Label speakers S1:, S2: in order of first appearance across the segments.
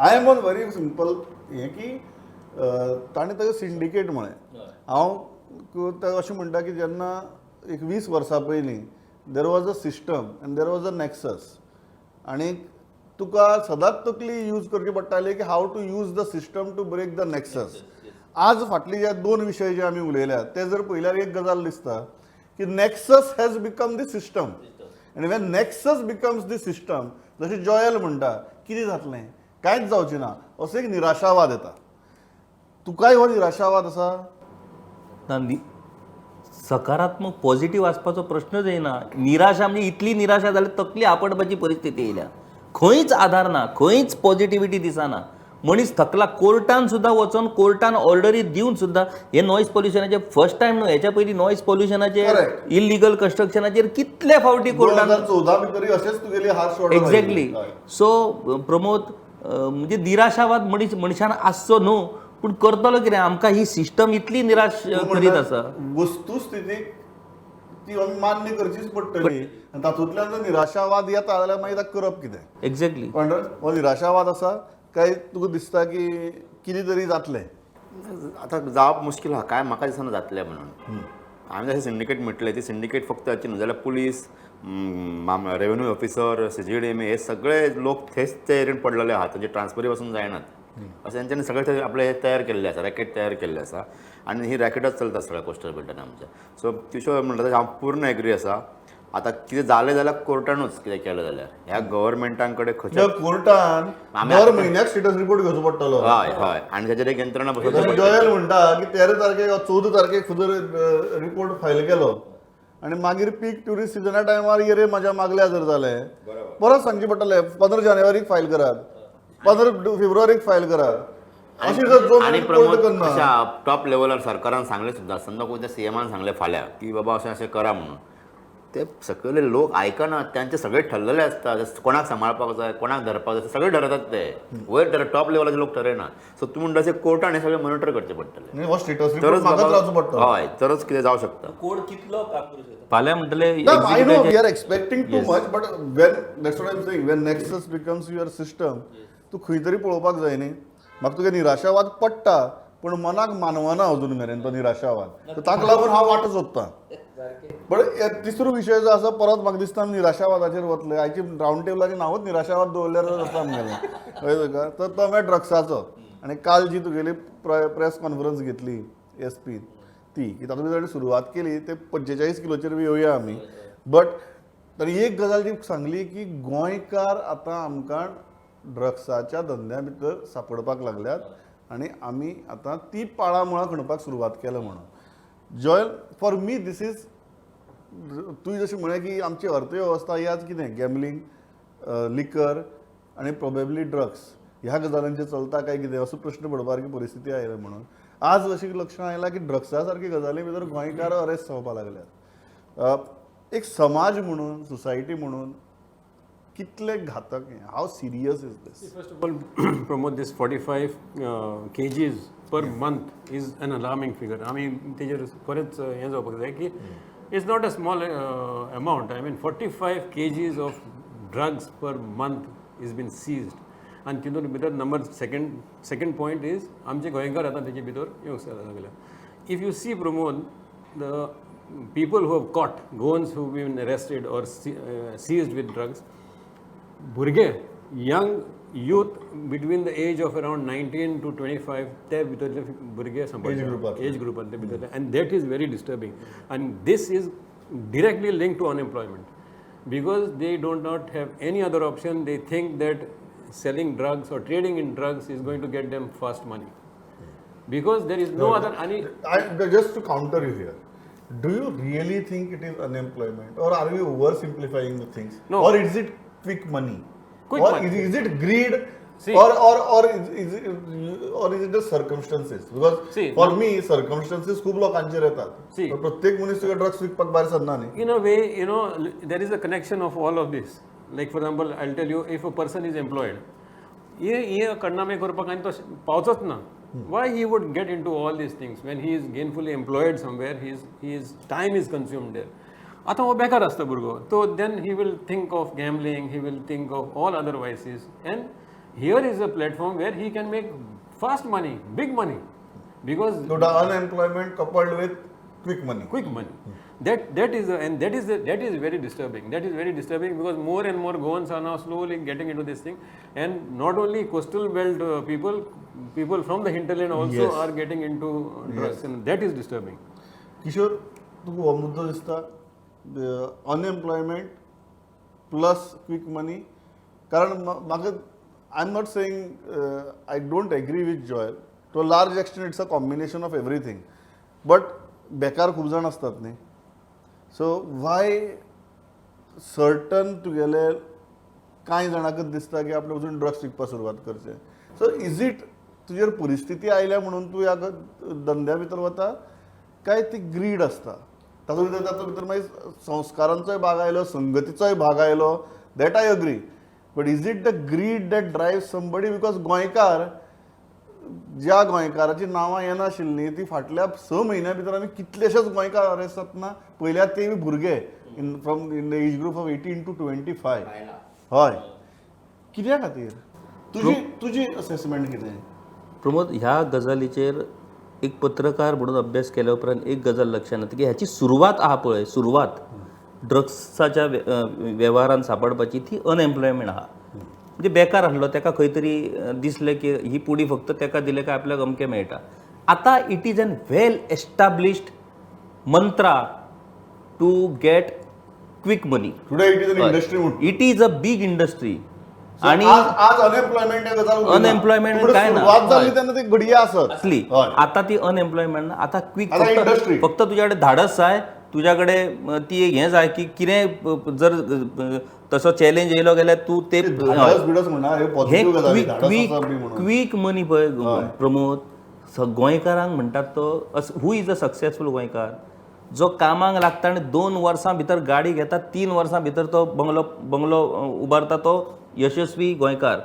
S1: I am on very simple हें की ताणें ताका सिंडिकेट म्हळें. हांव अशें म्हणटा की जेन्ना एक 20 वर्सां पयलीं there was a system and there was a nexus आनी तुका सदांच तकली यूज करची पडटाली की how to use the system to break the nexus. आज फाटले जे 2 विशय जे आमी उलयल्यात ते जर पळयल्यार एक गजाल दिसता की नॅक्सस हॅज बिकम द सिस्टम आनी वेन नॅक्सस बिकम्स द सिस्टम जशें जॉयल म्हणटा कितें जातलें कांयच जावचें ना असो एक निराशावाद येता. तुकाय हो निराशावाद आसा?
S2: सकारात्मक पॉझिटिव्ह आसपाचो प्रश्नच येना. निराशा म्हणजे इतली निराशा जाल्यार तकली आपटपाची परिस्थिती येयल्या. खंयच आधार ना, खंयच पॉझिटिव्हिटी दिसना. मनीस थकला. कोर्टान सुद्दां वचोन कोर्टान ऑर्डरी दिवन सुद्दां हे नॉयज पॉल्युशनाचे फर्स्ट टायम न्हू, हेच्या पयलीं नॉयज पॉल्युशनाचे इलिगल कन्स्ट्रक्शनाचेर कितले फावटी कोर्टान
S1: 2014 भितर अशेंच तुगेली harsh order
S2: exactly. So Pramod म्हणजे निराशावाद मनशान आसचो न्हू, पूण करतलो कितें? आमकां ही सिस्टम इतली निराश करीत आसा.
S1: वस्तुस्थितीक ती आमी मान्य करचीच पडटली आनी तातूंतल्यान जर निराशावाद येता जाल्यार मागीर ताका करप कितें?
S2: एक्झॅक्टली.
S1: पण हो निराशावाद आसा काय तुका दिसता की कितें तरी जातलें?
S3: आता जावप मुश्कील आहा काय म्हाका दिसना जातलें म्हणून. हांवें जशें सिंडिकेट म्हटलें ती सिंडिकेट फक्त हाची न्हू जाल्यार पुलीस, रेव्हेन्यू ऑफिसर, CGDMA हे सगळे लोक थंयच तयारीन पडलेले आहात. तांचे ट्रान्सफरी पासून जायनात. अशें तेंच्यांनी सगळे थंय आपले तयार केल्ले आसा, रॅकेट तयार केल्ले आसा आनी ही रॅकेटच चलता सगळ्या कोस्टल बेल्टान आमच्या. सो त्यो म्हणटा तशें हांव पूर्ण एग्री आसा. आतां कितें जालें जाल्यार कोर्टानूच कितें केलें जाल्यार ह्या गव्हर्मेंटां कडेन खंयच्या
S1: कोर्टान दर म्हयन्याक स्टेटस रिपोर्ट घेवचो पडटलो.
S3: हय हय आनी ताचेर एक यंत्रणा बसोवन
S1: जॉयल म्हणटा की 13 तारखेक 14 तारखेक सुद्दां रिपोर्ट फायल केलो आनी मागीर पीक ट्युरिस्ट सिजना टायमार येरे म्हाज्या मागल्या जर जालें परत सांगचें पडटलें 15 जानेवारीक फायल करात, 15 फेब्रुवारीक फायल करात अशी जर दोन
S3: आनी
S1: रिपोर्ट
S3: प्रमोद
S1: करना.
S3: अशा टॉप लेवलार सरकारान सांगलें सुद्दां समजा कोणत्या CMान सांगलें फाल्यां की बाबा अशें अशें करा म्हणून. ते सकयले लोक आयकनात. त्यांचे सगळे ठरलेले असतात. कोणाक सांबाळपाक जाय, कोणाक धरपाक जाय, सगळे ठरतात ते. वयर टॉप लेवलाचे लोक ठरयनात. सो तूं म्हणटा अशें कोर्टान हे सगळे मॉनिटर करचे पडटले.
S1: हो स्टेटस रिपोर्ट मागत रावचो पडटलो.
S3: हय तरच कितें जावं शकता.
S2: कोड कितलो फाल्यां म्हणटले
S1: I know we are expecting too much, but that's what I'm saying. When Nexus becomes your system, तू खंय तरी पळोवपाक जाय न्ही. म्हाका तुगे निराशावाद पडटा, पूण मनाक मानवना अजून मेरेन तो निराशावाद. ताका लागून हांव वाट सोदतां. पण तिसरो विशय जो आसा परत म्हाका दिसता निराशावादाचेर वतले. आयची रावंड टेबलाचें नांवच निराशावाद दवरल्यार जाता आमगेलें. कळ्ळें तुका? तर तो म्हळ्यार ड्रग्साचो. आनी काल जी तुगेली प्रेस कॉन्फरन्स घेतली SP ती की तातूंत भितर सुरवात केली ते 45 किलोचेर बी येवया आमी. बट ताणी एक गजाल जी सांगली की गोंयकार आतां आमकां ड्रग्साच्या धंद्या भितर सांपडपाक लागल्यात आनी आमी आतां ती पाळामळां खणपाक सुरवात केल्या म्हणून. Joel for me this is तुवें जशें म्हळें की आमची अर्थवेवस्था ही आज कितें गॅमलिंग, लिकर आनी प्रोबेबली ड्रग्स ह्या गजालींचेर चलता काय कितें असो प्रश्न पडपासारकी परिस्थिती आयल्या म्हणून. आज अशी लक्षणां आयला की ड्रग्सा सारकी गजाली भितर गोंयकार अरेस्ट जावपाक लागल्यात. एक समाज म्हणून, सोसायटी म्हणून कितले घातक हें? How serious is this?
S4: First of all, promote this 45 kgs per month is an alarming figure. I mean, तेजेर खरेंच हें जावपाक जाय की it's not a small amount. I mean, 45 kgs of drugs per month is been seized. And तितून भितर number second point is आमचे गोंयकार आतां तेजे भितर येवंक लागल्या. If you see, Pramod, the people who have caught, Goans who have been arrested or seized with drugs, भुरगे, young youth between the age of around 19 to 25, ते भितरले भुरगे सांबाळटात एज ग्रुपांतले भितरले, and that is very disturbing. And this is directly linked to unemployment because they do not have any other option. They think that selling drugs or trading in drugs is going to get them fast money because there is no other.
S1: Just to counter you here, do you really think it is unemployment or are we oversimplifying the things?
S4: No.
S1: Or is it quick money?
S4: Quick
S1: or
S4: money.
S1: Is it greed?
S4: See.
S1: Or is it the circumstances? Because
S4: See,
S1: for me circumstances खूप लोकांचेर येतात.
S4: See.
S1: प्रत्येक मनीस तुका drugs विकपाक भायर सरना न्ही.
S4: In a way, there is a connection of all of this. Like for example, I'll tell you, if a person is employed, he कडनामे करपाक आनी तो पावचोच ना. Why he would get into all these things when he is gainfully employed somewhere? His time is consumed there. आता हो बेकार आसता भुरगो, so then he will think of gambling, he will think of all other vices, and here is a platform where he can make fast money, big money, because
S1: So the unemployment coupled with quick money.
S4: quick money. That is very disturbing. That is very disturbing because more and more Goans are now slowly getting into this thing, and not only coastal belt people from the hinterland also
S1: Yes.
S4: are getting into drugs, and that is disturbing.
S1: Kishore तुका हो मुद्दो दिसता unemployment plus quick money कारण म्हाका I am not saying I don't agree with Joel to a large extent it's a combination of everything but बेकार खूब जाण असतात न्ही सो वाय सर्टन तुगेले कांय जाणांकच दिसता की आपले वचून ड्रग्स विकपाक सुरवात करचे सो इज इट तुजेर परिस्थिती आयल्या म्हणून तूं ह्या धंद्या भितर वता काय ती ग्रीड असता तातूंत भितर मागीर संस्कारांचोय भाग आयलो संगतीचोय भाग आयलो that I agree but is it the greed that drive somebody because गोंयकार ज्या गोंयकाराची नांवां येनाशिल्लीं ती फाटल्या 6 म्हयन्या भितर आमी कितलेशेच गोंयकार अरेस्ट जातना पयल्या तेवूय भुरगे in the age group of 18 to 25 हय कित्या खातीर तुजी असेसमेंट कितें
S2: प्रमोद ह्या गजालीचेर एक पत्रकार म्हणून अभ्यास केल्या उपरांत एक गजाल लक्षात येता की ह्याची सुरवात आहा पळय सुरवात ड्रग्साच्या वेव्हारांत सापडपाची ती अनएम्प्लॉयमेंट आहा म्हणजे बेकार आसलो ताका खंय तरी दिसलें की ही पुडी फक्त ताका दिले काय आपल्याक अमकें मेळटा आतां it is an well established mantra to get quick money
S1: today it is an industry
S2: it is a big industry आणि
S1: आज अनएम्प्लॉयमेंट गजाल
S2: Unemployment काय ना.
S1: सुरवात जाल्ली तेन्ना ती घडये आसत
S2: असली
S1: हय.
S2: आता ती अनएम्प्लॉयमेंट आता क्विक
S1: आता industry.
S2: फक्त तुझ्याकडे धाडस जाय तुझ्याकडे ती हें जाय की कितें जर तसो चॅलेंज येयलो जाल्यार तूं ते
S1: धाडस बिडस म्हणा हे
S2: हे
S1: पॉझिटिव्ह गजाली
S2: क्विक
S1: धाडस
S2: क्विक
S1: आसा बी म्हणून
S2: क्विक मनी पळय प्रमोद गोंयकारांक म्हणटात तो हू इज अ सक्सेसफूल गोंयकार जो कामाक लागता आनी 2 वर्सां भितर गाडी घेता 3 वर्सां भितर तो बंगलो उबारता तो यशस्वी गोंयकार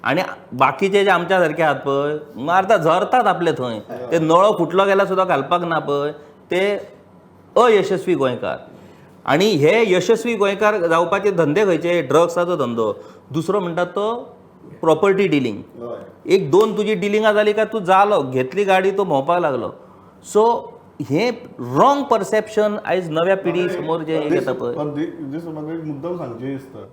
S2: आणि बाकीचे जे आमच्या सारखे आहात पळय मारता झरतात आपले थंय ते नळो फुटलो गेल्यार सुद्दां घालपाक ना पळय ते अयशस्वी गोंयकार आणि हे यशस्वी गोंयकार जावपाचे धंदे खंयचे ड्रग्साचो धंदो दुसरो म्हणटात तो प्रॉपर्टी डिलिंग एक 2 तुजी डिलिंगां जाली काय तूं जालो घेतली गाडी तो भोंवपाक लागलो सो हे रॉंग परसेप्शन आयज नव्या पिढी समोर जे येता पळय
S1: म्हाका एक मुद्दम सांगचे दिसता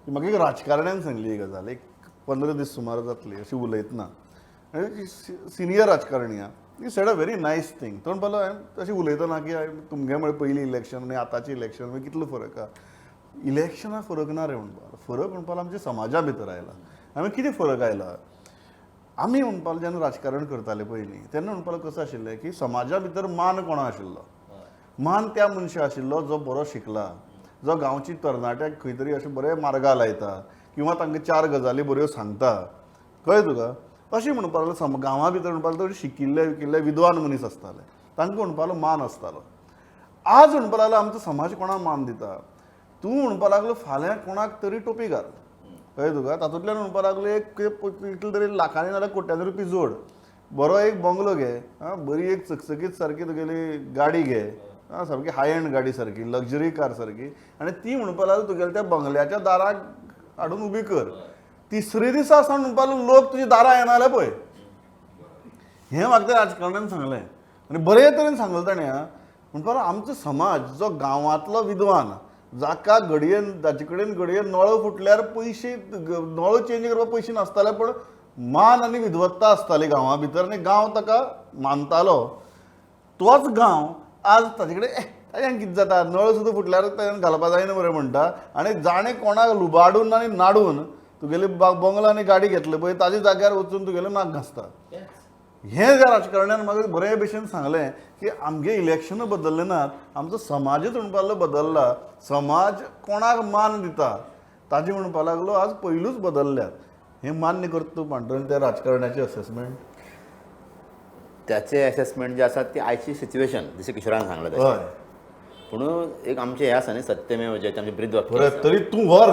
S1: की म्हाका एक राजकारण्यान सांगली ही गजाल एक 15 दीस सुमार जातली अशी उलयतना सिनियर राजकारणी he said a very nice thing तो म्हणपालो हांवें तशें उलयतना की तुमगे म्हळ्यार पयलीं इलेक्शन आनी आतांचें इलेक्शन मागीर कितलो फरक आहा इलेक्शना फरक ना रे म्हणपालो फरक म्हणपालो आमच्या समाजा भितर आयला हांवें कितें फरक आयला आमी म्हणपालो जेन्ना राजकारण करताले पयलीं तेन्ना म्हणपालो कसो आशिल्लें की समाजा भितर मान कोणा आशिल्लो मान त्या मनशा आशिल्लो जो बरो शिकला जो गांवची तरणाट्याक खंय तरी अशें बरें मार्गा लायता किंवा तांकां 4 गजाली बऱ्यो सांगता कळ्ळें तुका अशें म्हणपालो गांवा भितर म्हणपालो तर शिकिल्ले विद्वान मनीस आसताले तांकां म्हणपालो मान आसतालो आज म्हणपाक लागलो आमचो समाज कोणाक मान दिता तूं म्हणपाक लागलो फाल्यां कोणाक तरी टोपी घाल कळ्ळें तुका तातूंतल्यान म्हणपाक लागलो एक कितले तरी लाखांनी नाल्यार कोट्यांनी रुपया जोड बरो एक बंगलो घे बरी एक चकचकीत सारकी तुगेली गाडी घे सारकी हाय एंड गाडी सारकी लक्झरी कार सारकी आनी ती म्हणपाक लागलो तुगेल्या त्या बंगल्याच्या दाराक हाडून उबी कर तिसरे दिसा सावन म्हणपाक लागलो लोक तुजी दारां येना जाल्यार पळय हें म्हाका त्या राजकारण्यान सांगलें आनी बरे तरेन सांगलें ताणें म्हणपाक आमचो समाज जो गांवांतलो विद्वान जाका घडयेन जाचे कडेन घडयेन नळो फुटल्यार पयशे नळो चेंज करपाक पयशे नासताले पण मान आनी विद्वत्ता आसताली गांवा भितर आनी गांव ताका मानतालो तोच गांव आज ताजे कडेन ताज्यान कितें जाता नळ सुद्दां फुटल्यार ताज्यान घालपा जायना बरें म्हणटा आनी जाणें कोणाक लुबाडून आनी नाडून तुगेले बंगलो आनी गाडी घेतले पळय ताजे जाग्यार वचून तुगेले नाक घासता हें ज्या राजकारण्यान म्हाका बरे भशेन सांगलें की आमगे इलेक्शनां बदल्ले नात आमचो समाजूच म्हणपाक लागलो बदलला समाज कोणाक मान दिता ताजें म्हणपाक लागलो आज पयलूच बदलल्यात हें मान्य करता तूं पांडुरंग त्या राजकारण्याचें असेसमेंट
S3: त्याचे असेसमेंट जे आसा ती आयची सिच्युएशन जशें किशोरान सांगलें तशें
S1: हय
S3: म्हणून एक आमचें हें आसा न्ही सत्यमेव जयते आमचें ब्रीद वाक्य
S1: बरें
S3: आसा.
S1: तरी तूं व्हर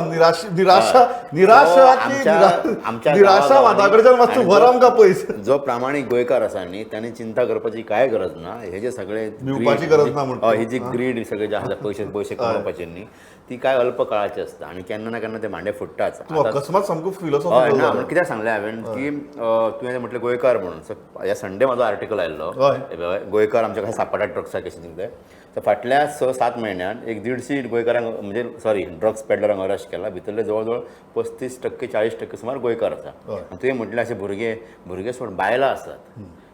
S1: निराशावादा कडच्यान मातसो व्हर आमकां पयस
S3: जो प्रामाणीक गोंयकार आसा न्ही तांणी चिंता करपाची कांय गरज ना हे जे सगळे
S1: भिवपाची गरज ना म्हणटा.
S3: ही जी ग्रीड सगळे जे आसा पयशे कमोवपाचेर न्ही ती काय अल्प काळाची असता आणि केन्ना ना केन्ना ते भांडे फुट्टाच.
S1: तूं अकस्मात सामको
S3: हय
S1: फिलॉसॉफिकल
S3: ना म्हणजे कित्याक सांगलें हांवें की तुवें म्हटलें गोंयकार म्हणून सो ह्या संडे म्हाजो आर्टिकल आयिल्लो गोंयकार आमच्या कशें सांपडटा ड्रग्सा केसीन ते. तर फाटल्या 6-7 म्हयन्यांत 150 गोंयकारांक म्हणजे सॉरी ड्रग्स पेडलरांक अरेस्ट केला. भितरले जवळ जवळ 35%-40% सुमार गोंयकार आसा. तुवें म्हटलें अशें भुरगे सोड बायलां आसात.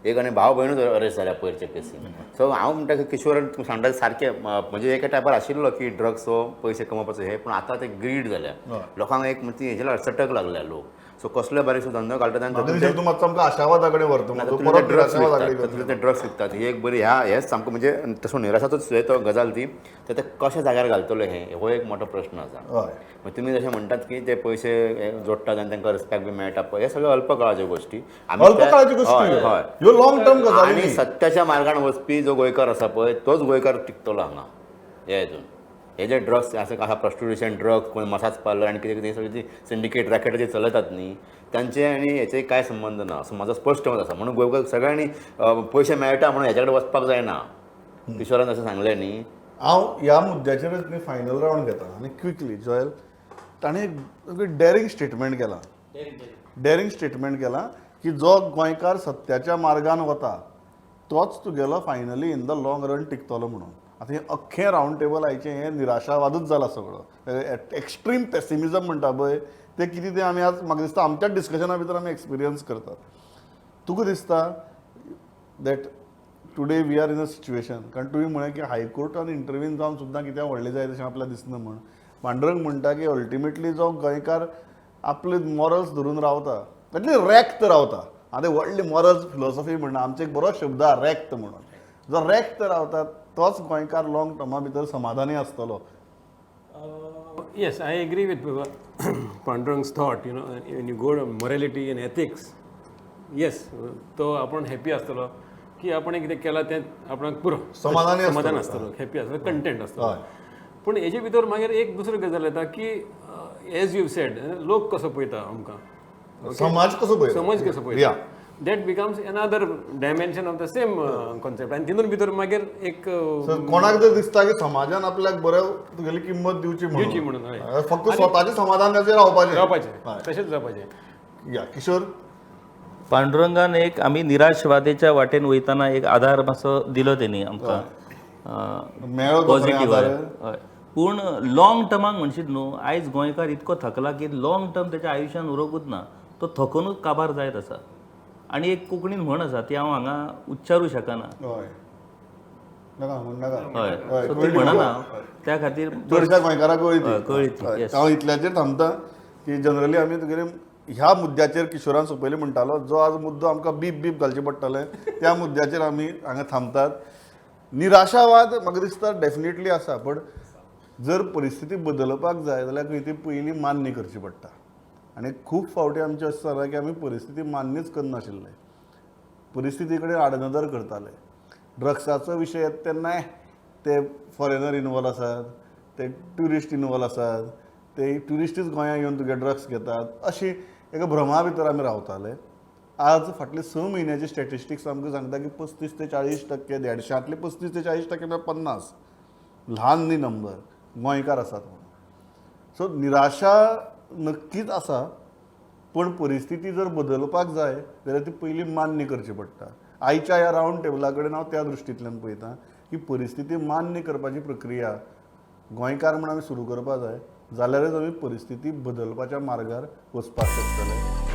S3: एक आनी भाव भयणूच अरेस्ट जाल्या पयरच्या केसीन. सो हांव म्हणटा की किशोर तूं सांगता सारकें म्हणजे एका टायपार आशिल्लो की ड्रग्स हो पयशे कमोवपाचो हे पूण आतां ते ग्रीड जाल्या. लोकांक एक म्हणजे हेजे सटक लागल्या लोक. सो कसलो बारीकसो धंदो घालतात आनी
S1: तूं मातसो आमकां आशावादा कडेन व्हरता मागीर परत निराशावादा कडेन
S3: ते ड्रग्स विकतात ही एक बरी हेच सामको म्हणजे तसो निराशाचोच तो गजाल ती. तर ते कशा जाग्यार घालतलो हो एक मोठो प्रश्न आसा. मग तुम्ही जशें म्हणटात की ते पयशे जोडटात आनी तांकां रिस्पेक्ट बी मेळटा पळय हे सगळे अल्प काळाच्यो गोश्टी.
S1: ह्यो लॉंग टर्म गजाली
S3: आनी सत्याच्या मार्गान वचपी जो गोंयकार आसा पळय तोच गोंयकार टिकतलो हांगा हे हितून. हे जे ड्रग्स आसा प्रॉस्टिट्युशन ड्रग्स कोण मसाज पार्लर आनी कितें कितें सगळी ती सिंडिकेट रॅकेट जे चलयतात न्ही तांचे आनी हेचे कांय संबंध ना असो म्हाजो स्पश्ट मत आसा. म्हणून गोंयकार सगळ्यांनी पयशे मेळटा म्हणून हेच्या कडेन वचपाक जायना. किशोरान अशें सांगलें न्ही.
S1: हांव ह्या मुद्द्याचेरच न्ही फायनल रावंड घेता आनी क्विकली जॉयल ताणें एक डेरिंग स्टेटमेंट केला की जो गोंयकार सत्याच्या मार्गान वता तोच तुगेलो finally in the long run टिकतलो म्हणून. आतां हें अख्खें रावंड टेबल आयचें हें निराशावादूच जाला सगळो. एक्स्ट्रीम पेसिमिजम म्हणटा पळय तें कितें तें आमी आज म्हाका दिसता आमच्याच डिस्कशना भितर आमी एक्सपिरियन्स करतात. तुका दिसता that today we are in a situation कारण तुवें म्हळें की हायकोर्टान इंटरव्हीन जावन सुद्दां कित्याक व्हडलें जाय तशें आपल्याक दिसना म्हण. पांडुरंग म्हणटा की अल्टिमेटली जो गोंयकार आपले मॉरल्स धरून रावता म्हणजे रॅक्ट रावता. आतां व्हडली मॉरल्स फिलॉसॉफी म्हणटा आमचो एक बरो शब्द आसा रॅक्ट म्हणून. जो रॅक्ट रावता तोच गोंयकार लॉंग टर्मा भितर समाधानी आसतलो.
S4: Yes, I agree with Pandurang's thought. When you go to morality and ethics, yes, तो आपण हॅपी आसतलो की आपण कितें केलां तें आपणाक पुरो समाधान आसतलो हॅपी आसतलो कंटेंट आसतलो. पूण हेजे भितर मागीर एक दुसरो गजाल येता की एज यू सेड लोक कसो पळयता आमकां
S1: समाज कसो
S4: पळयता that becomes another dimension of the same concept. आनी तितून भितर मागीर एक
S1: कोणाक जर दिसता की समाजान आपल्याक बरें तुगेली किंमत दिवची म्हणून फक्त स्वताचे समाधानाचेर रावपाचें
S4: तशेंच जावपाचें.
S1: या किशोर
S2: पांडुरंगान एक आमी निराशवादेच्या वाटेन वयताना एक आधार मातसो दिलो तेणी आमकां पॉझिटिव्ह. हय पूण लॉंग टर्माक म्हणशीत न्हू आयज गोंयकार इतको थकला की लॉंग टर्म तेच्या आयुश्यान उरोंकूच ना. तो थकोनूच काबार जायत आसा. आनी एक कोंकणीन म्हण आसा ती हांव हांगा उच्चारूं शकना. हय सो ती म्हणना त्या खातीर
S1: चडशा गोंयकाराक
S2: कळ्ळी.
S1: हांव इतल्याचेर थांबता की जनरली आमी तुगेले ह्या मुद्द्याचेर किशोरान सोंपयलें म्हणटालो जो आज मुद्दो आमकां बीप बीप घालचें पडटलें त्या मुद्द्याचेर आमी हांगा थांबतात. निराशावाद म्हाका दिसता डेफिनेटली आसा पण जर परिस्थिती बदलपाक जाय जाल्यार खंय ती पयलीं मान्य करची पडटा. आनी खूब फावटी आमचें अशें जालां की आमी परिस्थिती मान्यच करनाशिल्ले. परिस्थिती कडेन आडनदर करताले. ड्रग्साचो विशय येता तेन्ना ते फॉरेनर इनवॉल्व आसात, ते ट्युरिस्ट इनवॉल्व आसात, ते ट्युरिस्टूच गोंयांत येवन तुगे ड्रग्स घेतात अशी एका भ्रमा भितर आमी रावताले. आज फाटले 6 म्हयन्याचे स्टॅटिस्टिक्स आमकां सांगता की 35 ते 40% 150तले 35 ते 40% ना 50 ल्हान न्ही नंबर गोंयकार आसात म्हणून. सो निराशा नक्कीच आसा पण परिस्थिती जर बदलपाक जाय जाल्यार ती पयलीं मान्य करची पडटा. आयच्या ह्या रावंड टेबला कडेन हांव त्या दृश्टींतल्यान पळयतां की परिस्थिती मान्य करपाची प्रक्रिया गोंयकार म्हूण आमी सुरू करपा जाय जाल्यारच आमी परिस्थिती बदलपाच्या मार्गार वचपाक शकतले.